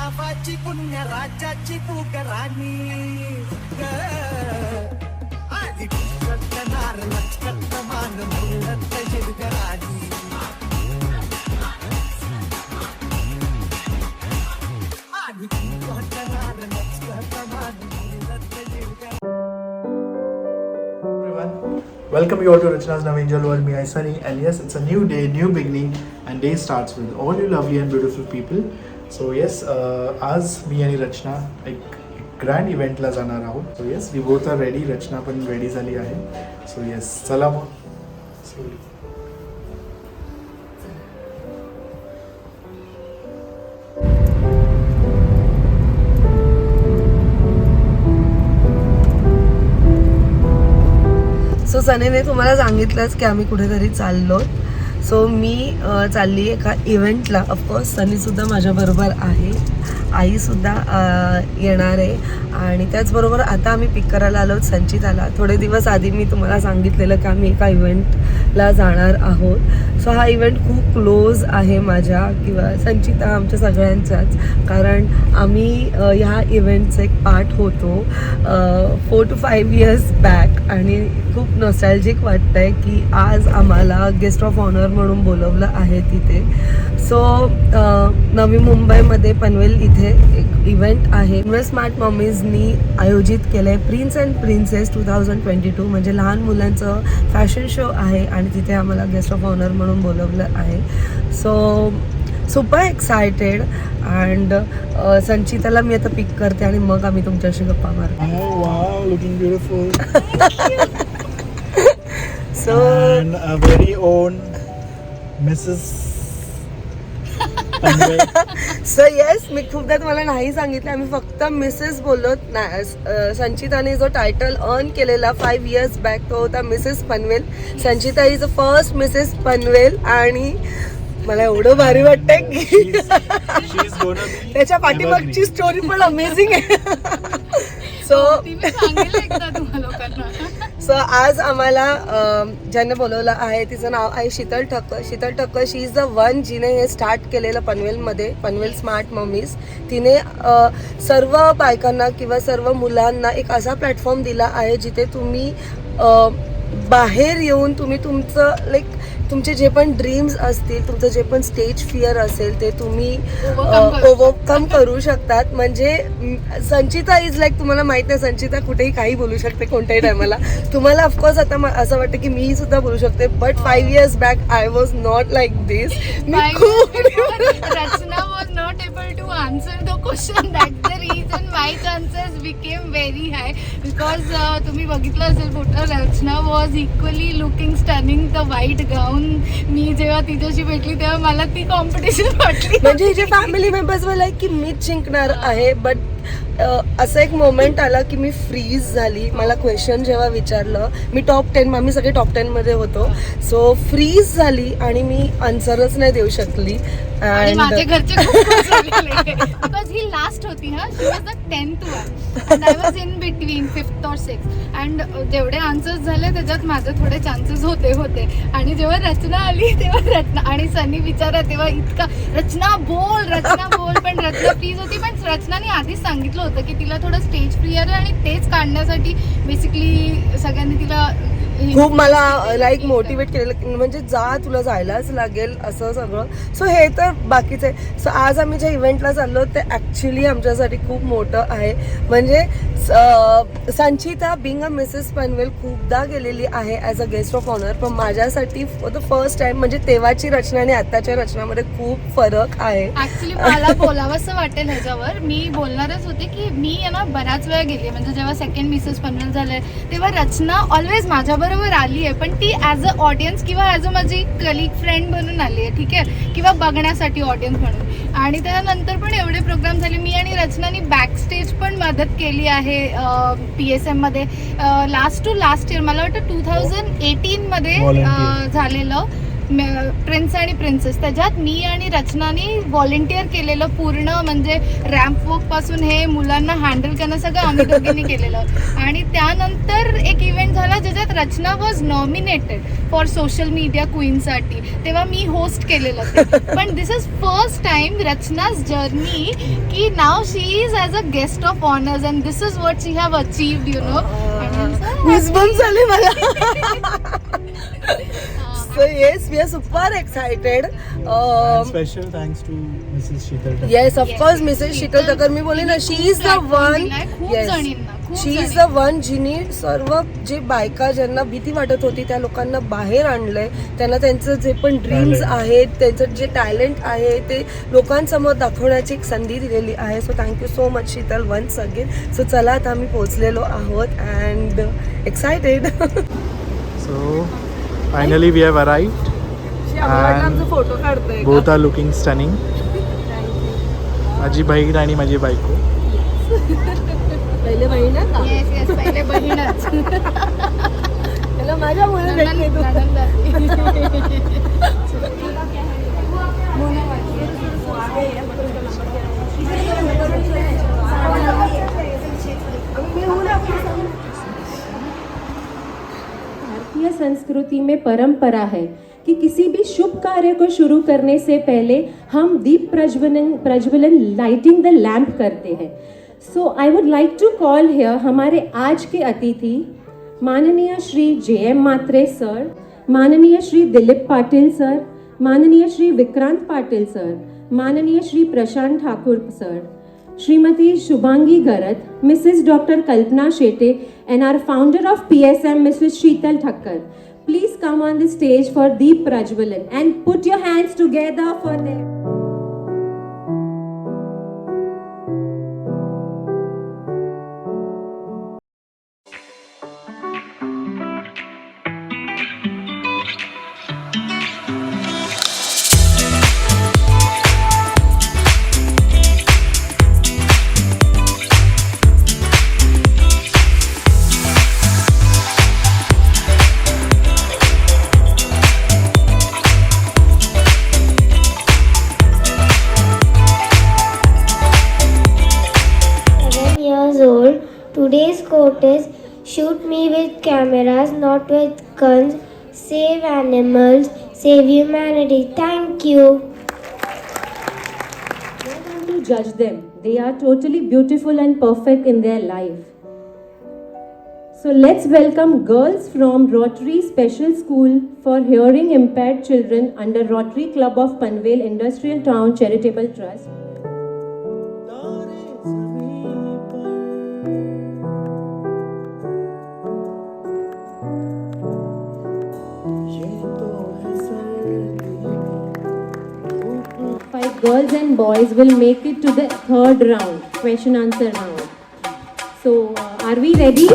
गावाची पुण्य राज्याची तू राणी आधी करणार लचकत मान मुलत जिरगराणी आधी करणार लचकत मान मुलत जिरगराणी. Welcome you all to Rachna's Now Angel World. Me, I Sunny, and yes, it's a new day, new beginning, and day starts with all you lovely and beautiful people. So yes, आज मी आणि रचना एक grand इव्हेंटला जाणार आहोत. So yes, we both are ready. Rachna पण ready झाली आहे. So yes, चला मग. सो सनीने तुम्हाला सांगितलंच की आम्ही कुठेतरी चाललो. सो मी चालली एका इव्हेंटला. ऑफकोर्स सनीसुद्धा माझ्याबरोबर आहे, आईसुद्धा येणार आहे, आणि त्याचबरोबर आता आम्ही पिक करायला आलो संचिताला. थोडे दिवस आधी मी तुम्हाला सांगितलेलं की आम्ही एका इव्हेंटला जाणार आहोत. सो हा इव्हेंट खूप क्लोज आहे माझ्या किंवा संचिता आमच्या सगळ्यांचाच, कारण आम्ही ह्या इव्हेंटचा एक पार्ट होतो 4 to 5 years बॅक, आणि खूप नॉस्टॅल्जिक वाटतं आहे की आज आम्हाला गेस्ट ऑफ ऑनर म्हणून बोलवलं आहे तिथे. सो नवी मुंबईमध्ये पनवेल इथे एक इव्हेंट आहे, स्मार्ट मॉमीजनी आयोजित केलं आहे. प्रिन्स अँड प्रिन्सेस 2022 म्हणजे लहान मुलांचं फॅशन शो आहे, आणि तिथे आम्हाला गेस्ट ऑफ ऑनर म्हणून बोलवलं आहे. So super excited. अँड संचिताला मी आता पिक करते आणि मग आम्ही तुमच्याशी गप्पा मारतो. Wow, looking beautiful. So And a very own Mrs. So yes, मी खूपदा तुम्हाला नाही सांगितलं, आम्ही फक्त मिसेस बोललो. संचिताने जो टायटल अर्न केलेला 5 years बॅक तो होता Mrs Panvel. Sanchita is a first Mrs Panvel, आणि मला एवढं भारी वाटतंय की त्याच्या पाठीमागची स्टोरी पण अमेझिंग आहे. सो आज आम्हाला ज्याने बोलवलं आहे तिचं नाव आहे Sheetal Thakkar. Sheetal Thakkar, she is the one जिने हे स्टार्ट केलेलं पनवेलमध्ये, पनवेल स्मार्ट मॉमीज. तिने सर्व बायकांना किंवा सर्व मुलांना एक असा प्लॅटफॉर्म दिला आहे जिथे तुम्ही बाहेर येऊन तुम्ही तुमचं तुमचे जे पण ड्रीम्स असतील, तुमचं जे पण स्टेज फिअर असेल ते तुम्ही ओव्हरकम करू शकतात. म्हणजे संचिता इज तुम्हाला माहित नाही, संचिता कुठेही काही बोलू शकते कोणत्याही टायमाला. तुम्हाला ऑफकोर्स आता असं वाटतं की मी सुद्धा बोलू शकते, but 5 years back I was not like this. Rachna was not able to answer the question. That's the reason my chances became very high, because तुम्ही बघितलं असेल photo, Rachna was equally looking stunning. The white gown, मी जेव्हा तिच्याशी भेटली तेव्हा मला ती कॉम्पिटिशन वाटली. म्हणजे हिचे फॅमिली मेंबर्स मला की मीच जिंकणार आहे, बट असं एक मोमेंट आला की मी फ्रीज झाली. मला क्वेश्चन जेव्हा विचारलं, मी टॉप 10, आम्ही सगळे टॉप 10 मध्ये होतो, सो फ्रीज झाली आणि मी आन्सरच नाही देऊ शकली. आणि माझे घरचे खूप खुश झालेले, बिकॉज ही लास्ट होती. She was the 10th one and I was in between 5th or 6th. And जेवढे आन्सर्स झाले त्याच्यात माझे थोडे चान्सेस होते. आणि जेव्हा रचना आली तेव्हा रचना आणि सनी विचारा तेव्हा इतका रचना बोल. पण रचना प्लीज होती. पण रचनाने आधीच सांगितलं होतं की तिला थोडं स्टेज फिअर आहे, आणि तेच काढण्यासाठी बेसिकली सगळ्यांनी तिला खूप मला मोटिवेट केलेलं, म्हणजे जा, तुला जायलाच लागेल असं सगळं. सो हे तर बाकीचं आहे. सो आज आम्ही ज्या इव्हेंटला चाललो ते ॲक्च्युली आमच्यासाठी खूप मोठं आहे. म्हणजे Sanchita being a Mrs Panvel खूपदा गेलेली आहे as a guest of honour, पण माझ्यासाठी फॉर द फर्स्ट टाइम, म्हणजे तेव्हाची रचना आणि आत्ताच्या रचनामध्ये खूप फरक आहे. ऍक्च्युली मला बोलावंसं वाटेल ह्याच्यावर. मी बोलणारच होते की मी ना बऱ्याच वेळा गेली, म्हणजे जेव्हा सेकंड मिसेस पनवेल झाले तेव्हा रचना ऑलवेज माझ्याबरोबर आली आहे, पण ती ॲज अ ऑडियन्स किंवा ॲज अ माझी कलिग फ्रेंड म्हणून आली आहे, ठीक आहे, किंवा बघण्यासाठी ऑडियन्स म्हणून. आणि त्यानंतर पण एवढे प्रोग्राम झाले. मी आणि रचनानी बॅक स्टेज पण मदत केली आहे PSM मध्ये. लास्ट टू लास्ट इयर मला वाटतं 2018 मध्ये झालेलं. प्रिन्स आणि प्रिन्सेस, त्याच्यात मी आणि रचनाने व्हॉलेंटिअर केलेलं पूर्ण, म्हणजे रॅम्प वॉक पासून हे मुलांना हँडल करणं सगळं आम्ही दोघींनी केलेलं. आणि त्यानंतर एक इव्हेंट झाला ज्याच्यात Rachna was nominated for social media क्वीनसाठी, तेव्हा मी होस्ट केलेलं ते. पण this is first time Rachna's journey की नाव she is as a guest of honours and this is what she have achieved, you know. Goosebumps झाले मला. So yes, we are super excited. Special thanks to Mrs. Sheetal Thakur. Yes, of course, Mrs. Sheetal Thakur. मी बोलली ना, she is the one. Yes, she is the one जिने सर्व जे बायका ज्यांना भीती वाटत होती त्या लोकांना बाहेर आणलंय. त्यांना त्यांचं जे पण ड्रीम्स आहेत, त्यांचं जे टॅलेंट आहे ते लोकांसमोर दाखवण्याची एक संधी दिलेली आहे. सो थँक्यू सो मच शीतल वन्स अगेन. सो चला आता आम्ही पोहोचलेलो आहोत and excited. So finally we have arrived. आमचा फोटो काढतोय. Both are looking stunning. माझी बहीण आणि माझी बायको. पहिले बहीण आहे का? येस येस, पहिले बहीणच. त्याला माझ्या मुळे भेटले तू. भारतीय संस्कृति में परंपरा है कि किसी भी शुभ कार्य को शुरू करने से पहले हम दीप प्रज्वलन लाइटिंग द लैम्प करते हैं. So I would like to call here हमारे आज के अतिथि माननीय श्री JM मात्रे सर, माननीय श्री दिलीप पाटिल सर, माननीय श्री विक्रांत पाटिल सर, माननीय Shri Prashant Thakur sir, Shrimati Shubhangi Garat, Mrs. Dr. Kalpana Shete, and our founder of PSM, Mrs. Sheetal Thakur. Please come on the stage for Deep Prajwalan and put your hands together for them. Today's quote is, shoot me with cameras, not with guns. Save animals, save humanity. Thank you. Don't want to judge them. They are totally beautiful and perfect in their life. So let's welcome girls from Rotary Special School for Hearing Impaired Children under Rotary Club of Panvel Industrial Town Charitable Trust. Five girls and boys will make it to the third round, question answer round. So, are we ready?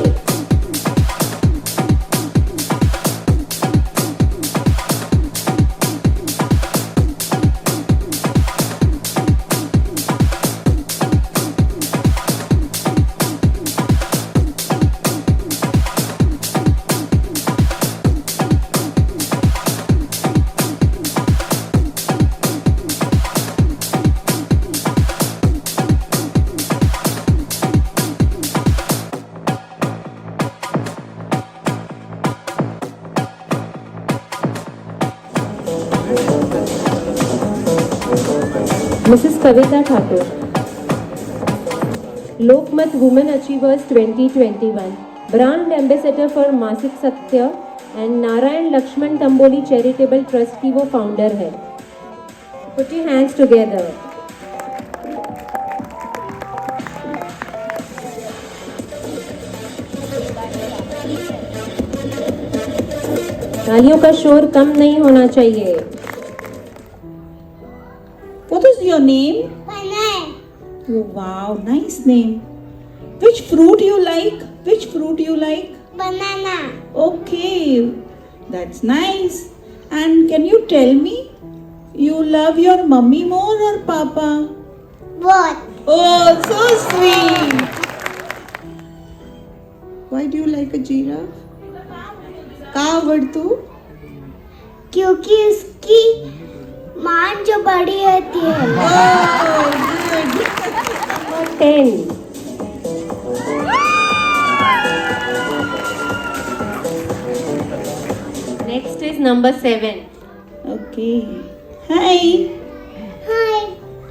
Mrs. Kavita Thakur, Lokmat Women Achievers 2021, Brand Ambassador for Masik Satya and Narayan Lakshman Tamboli Charitable Trust की वो founder है. Put your hands together. तालियों का शोर कम नहीं होना चाहिए. What is your name? Banana. Oh, wow, nice name. Which fruit you like? Which fruit you like? Banana. Okay, that's nice. And can you tell me, you love your mummy more or papa? Both. Oh, so sweet. Why do you like a giraffe? का आवडतो? क्योंकि उसकी मान जो बड़ी होती है। Number 10. Next is number 7. Okay. Hi. Hi,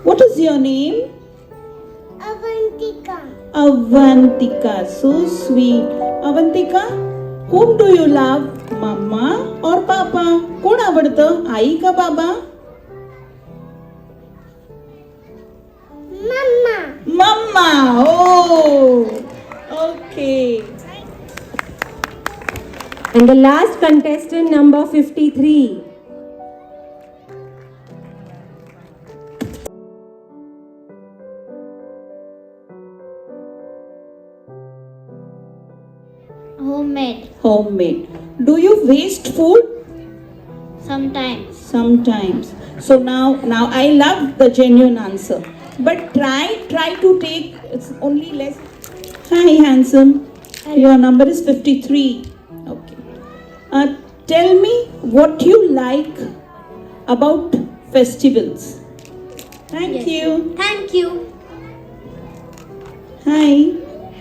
What is your name? Avantika. Avantika. So sweet. Avantika, whom do you love? Mama or Papa? कोण आवडतं? आई का बाबा? Mama. Mama. Oh. Okay. And the last contestant, number 53. Homemade. Homemade. Do you waste food? Sometimes. Sometimes. So now I love the genuine answer. But try to take it's only less. Hi, handsome. Your number is 53. Okay. Tell me what you like about festivals. Thank you. Thank you. Hi.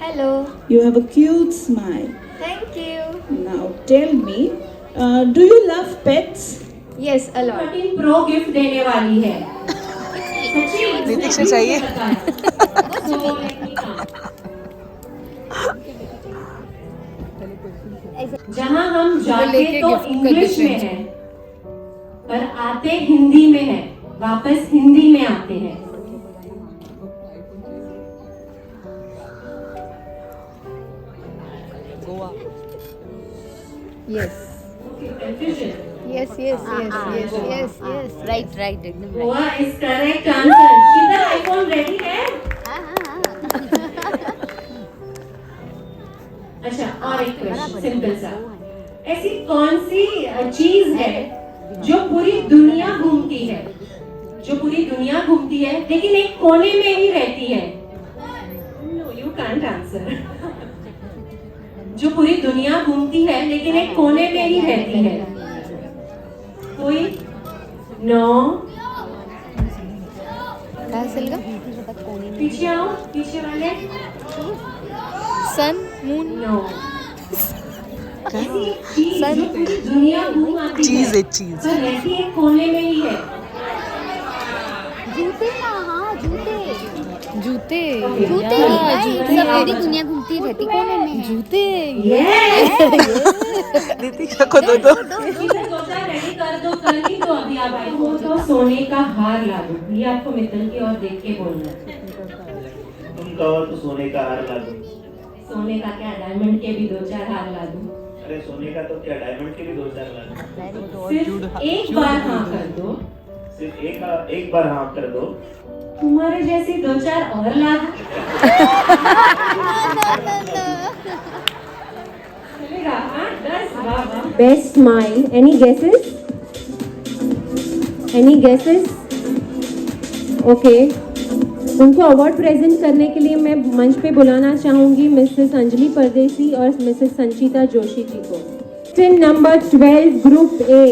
Hello. You have a cute smile. Thank you. Now tell me, do you love pets? Yes, a lot. 13 Pro gift देने वाली है। नीतीश से चाहिए। जहाँ हम जाते तो English में है, पर आते हिंदी में है, वापस हिंदी में आते हैं। Yes. Yes, yes, yes, yes, yes. Right, एकदम right. Goa is correct answer. किधर आईफोन रेडी है? अच्छा, और एक क्वेश्चन सिंपल सा। ऐसी कौन सी चीज है जो पूरी दुनिया घूमती है, लेकिन एक कोने में ही रहती है? No, you can't answer. जो पूरी दुनिया घूमती है लेकिन एक कोने में ही रहती है, कोई? नो। काय असेल का? पीछे आओ, पीछे वाले। सन, मून. नो। ऐसी चीज जो पूरी दुनिया घूम आती चीज है, है, चीज। पर रहती एक कोने में ही है। जूते ना, हाँ जूते. जूते सब मेरी दुनिया घूमती रहती कोने में. जूते. नीतीश को दो दो। सोचा रेडी कर दो, कर ही दो अभी आप। वो तो सोने का हार ला दो। ये आपको मित्तल की ओर देख के बोलना है। तुम कहो तो सोने का हार ला दूं। सोने का क्या, डायमंड के भी 2-4 हार ला दूं। अरे सोने का तो क्या, डायमंड के भी 2-4 ला दूं। सिर्फ एक बार हाँ कर दो। सिर्फ एक बार हाँ कर दो। तुम्हारे जैसी 2-4 और ला दूं। चलेगा? हाँ, 10। वाह वाह। Best smile. Any guesses? Okay. उनको अवार्ड प्रेजेंट करने के लिए मैं मंच पे बुलाना चाहूंगी मिसेस अंजलि परदेसी और मिसेस संचिता जोशी जी को। Question number 12, Group A.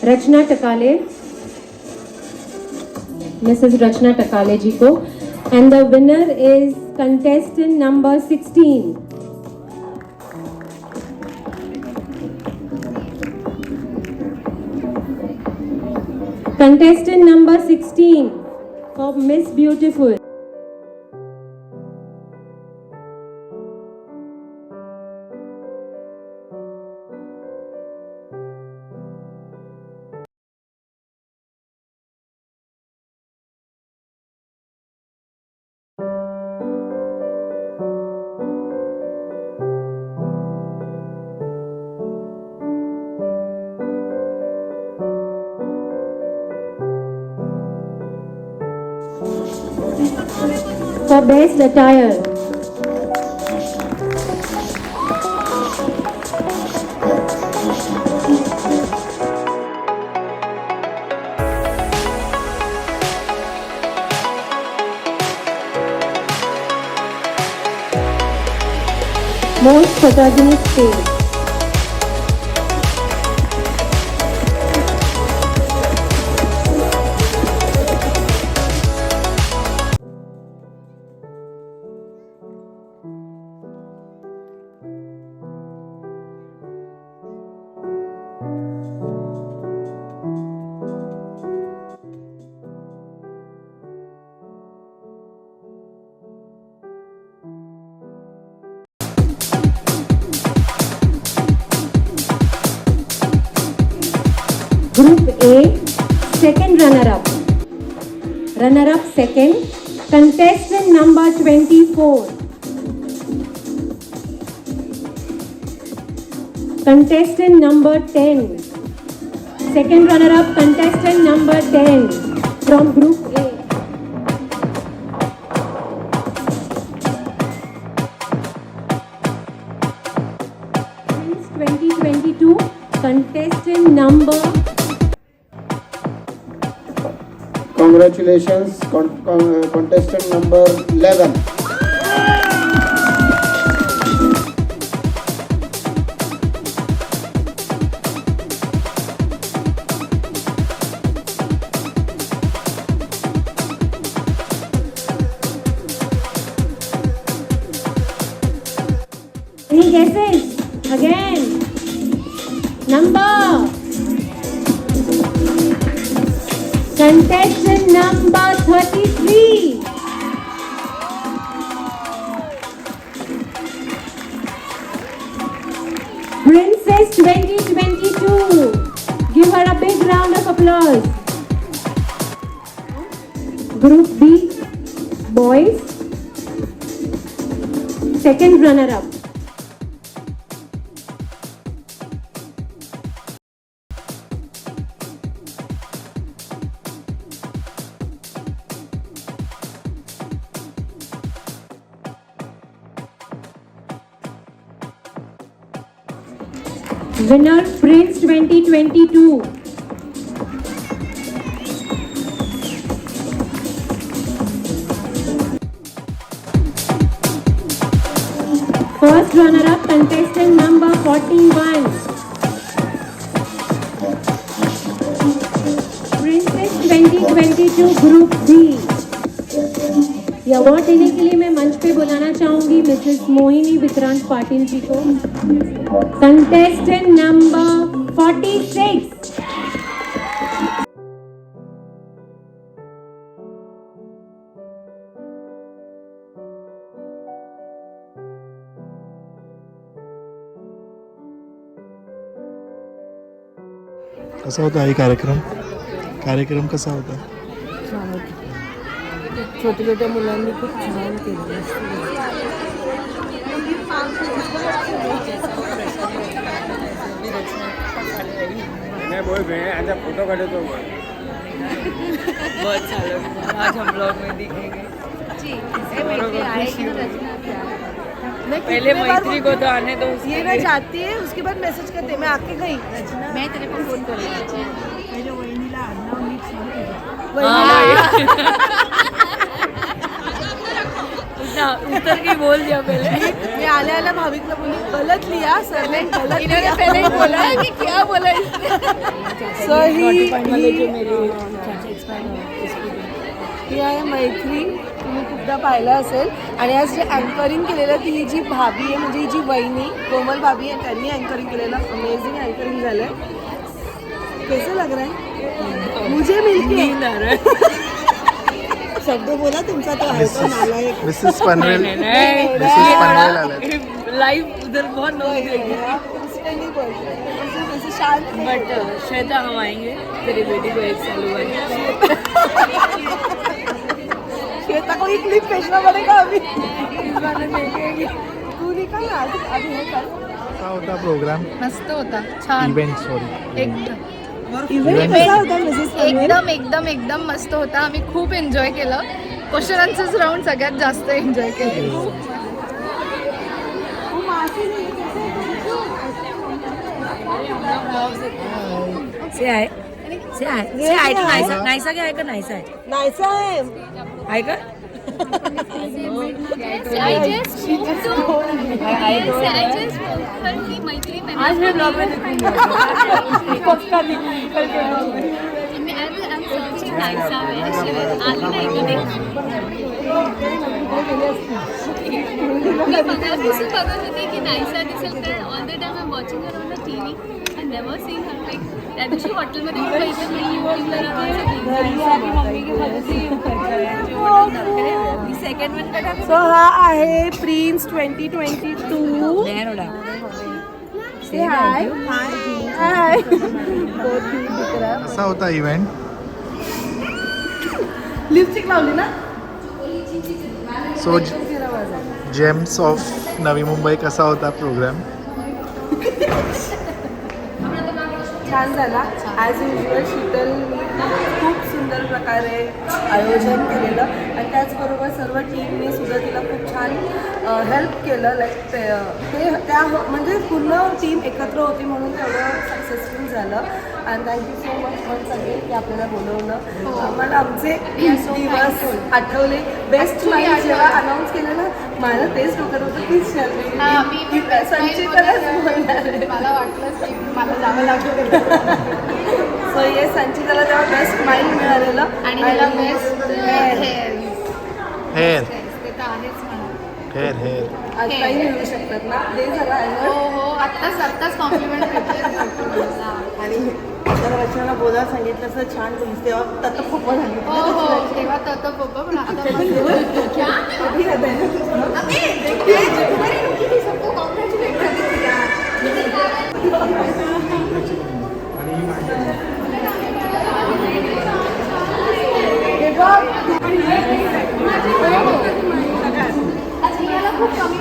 Rachna Takale, Mrs Rachna Takale ji को। And the winner is contestant number 16। Contestant number 16 for Miss Beautiful. For best attire, photogenic stage. Group A, second runner-up. Runner-up second, contestant number 24. Contestant number 10. Second runner-up, contestant number 10 from Group A. Since 2022, contestant number Congratulations, contestant number 11. Any guesses? Again. Number. Contestant number 33. Princess 2022. Give her a big round of applause. Group B, boys. Second runner-up. Winner Prince 2022. First runner-up, contestant number 41. Princess 2022 Group B. ये award देने के लिए मैं मंच पे बुलाना चाहूंगी Mrs Mohini Vikrant Patil ji को. Contestant number 46. कसा होता आहे कार्यक्रम? कार्यक्रम कसा होता? छोट्या छोट्या मुलांनी खूप छान केलं. फोटो काढतो बहुत सालों के आज हम लोग में दिखेंगे. पहले मैत्री को तो आने दो. ये मैं चाहती है उसके बाद मैसेज करते मैं आके गई. मैं तेरे को फोन करूँगी. पहले वहिनीला आडनाव नीट उतर के बोल दिया पहले. मैं आले आले भाविकला बोली गलत लिया सर ने गलत लिया. पहले बोला कि क्या बोला सही. ही आहे मैत्री. तुम्ही खूपदा पाहिलं असेल. आणि आज जे अँकरिंग केलेलं ती जी भाभी आहे म्हणजे ही जी वहिनी कोमल भाभी आहे त्यांनी अँकरिंग केलेलं अमेझिंग अँकरिंग झालंय. कैसे लग रहा है? मुझे मिलके शब्द बोला तुमचा तो मिसेस पनवेल लाइव उधर बहुत लोग बट श्वेता हम आएंगे. तेरी बेटी को 1 साल हुआ है. श्वेता को ही क्लिप भेजना पड़ेगा अभी. इस बार देखेंगे. तू निकाल अभी है कल. कसा होता प्रोग्राम? मस्त होता. छान इव्हेंट सॉरी एकदम एकदम एकदम मस्त होता. आम्ही खूप एन्जॉय केलं. क्वेश्चन आन्सर्स राऊंड सगळ्यात जास्त एन्जॉय केलं. से आहे से आहे से आहे का नाहीसा नाहीसा काय आहे का नाहीसा आहे. नाहीसा आहे. आहे का I just spoke to her की मैत्री आज मैं ब्लॉग में पक्का मी मगापासून बघत होते की नायसा दिसेल कारण all the time I am watching her on the TV I never scene her like त्या दिवशी हॉटेलमध्ये मी सो हा आहे प्रिन्स 2022 से हाय हाय कसा होता इव्हेंट? लिपस्टिक लावली ना सो जेम्स ऑफ नवी मुंबई कसा होता प्रोग्राम? छान झाला ॲज युजल. शीतल खूप सुंदर प्रकारे आयोजन केलेलं आणि त्याचबरोबर सर्व टीमने सुद्धा तिला खूप छान हेल्प केलं. लाईक त्या म्हणजे पूर्ण टीम एकत्र होती म्हणून तेवढं सक्सेसफुल झालं. आणि thank you so much once again की आपल्याला बोलवलं. मला आमचे दिवस आठवले. बेस्ट माइंड जेव्हा अनाऊन्स केलं ना मला तेच डोक्यात होतं तीच संचितालाच बोलणार आहे. मला वाटलं की मला जावं लागलं सो येस संचिताला तेव्हा बेस्ट माइंड मिळालेलं आणि त्याला बेस्ट हेअर हेअर ते तर आहेच म्हणा. हेअर हेअर आज काही मिळू शकतात ना ते झालं हो हो आत्ताच कॉम्प्लिमेंट भेटते आणि जर रचनाला बोला सांगितलं असं छान बोललीस तेव्हा तत्त पप्पा हो सांगितलं हो तेव्हा तर पप्पा पण आता खूप कमी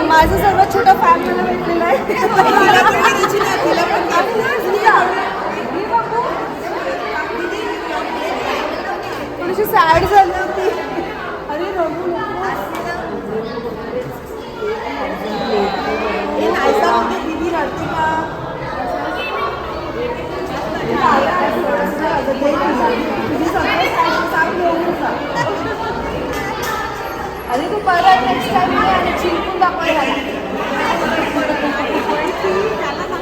माझं सर्वात छोटं फॅन मला भेटलेलं आहे. थोडीशी सॅड झाली होती. अरे रघु दिदी रडते का? अरे तू परत नेक्स्ट टाइम आणि चिंकून दाखवायला.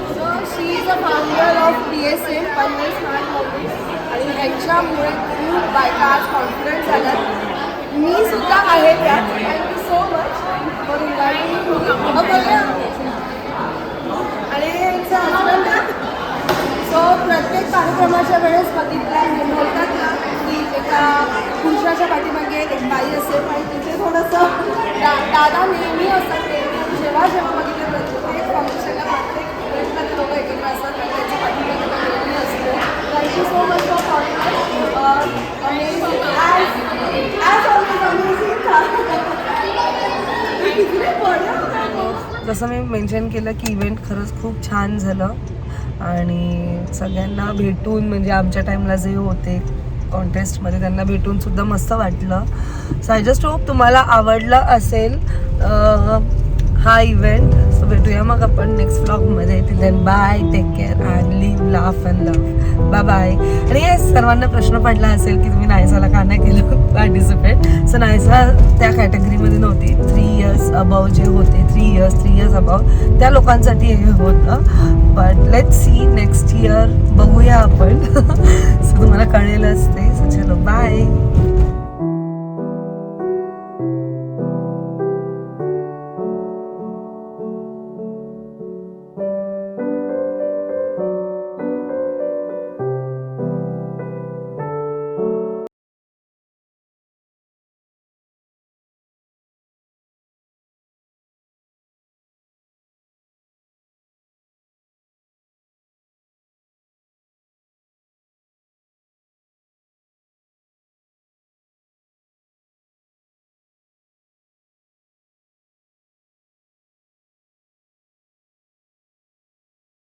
So she is a founder of PSM Panvel smart models आणि ह्यांच्यामुळे खूप बायका आज कॉन्फिडंट झाल्यात. मी सुद्धा आहे त्यात. Thank you so much for inviting me. आणि यांचं हजबंड सो प्रत्येक कार्यक्रमाच्या वेळेस बघितलं बोलतात ना की एका पुरुषाच्या पाठीमागे एक बाई असेल पण तिथे थोडंसं दादा नेहमी असतात. जेव्हा बघितलं प्रत्येक फंक्शनला प्रत्येक इव्हेंटला ते लोकं एकत्र असतात आणि त्याच्या पाठीमागे नेहमी असतो. थँक्यू सो मच फॉर जसं मी मेन्शन केलं की इव्हेंट खरंच खूप छान झालं आणि सगळ्यांना भेटून म्हणजे आमच्या टाईमला जे होते कॉन्टेस्टमध्ये त्यांना भेटून सुद्धा मस्त वाटलं. सो आय जस्ट होप तुम्हाला आवडला असेल हा इव्हेंट. सो भेटूया मग आपण नेक्स्ट व्लॉगमध्ये. Till then bye, take care and live, laugh and love. Bye bye. आणि येस सर्वांना प्रश्न पडला असेल की तुम्ही नायसाला का नाही केलं पार्टिसिपेट. सो नायसा त्या कॅटेगरीमध्ये नव्हती. 3 इयर्स अबाव जे होते 3 इयर्स अबाव त्या लोकांसाठी हे होतं. But let's see next year बघूया आपण. सो तुम्हाला कळेलच ते. सो चलो बाय.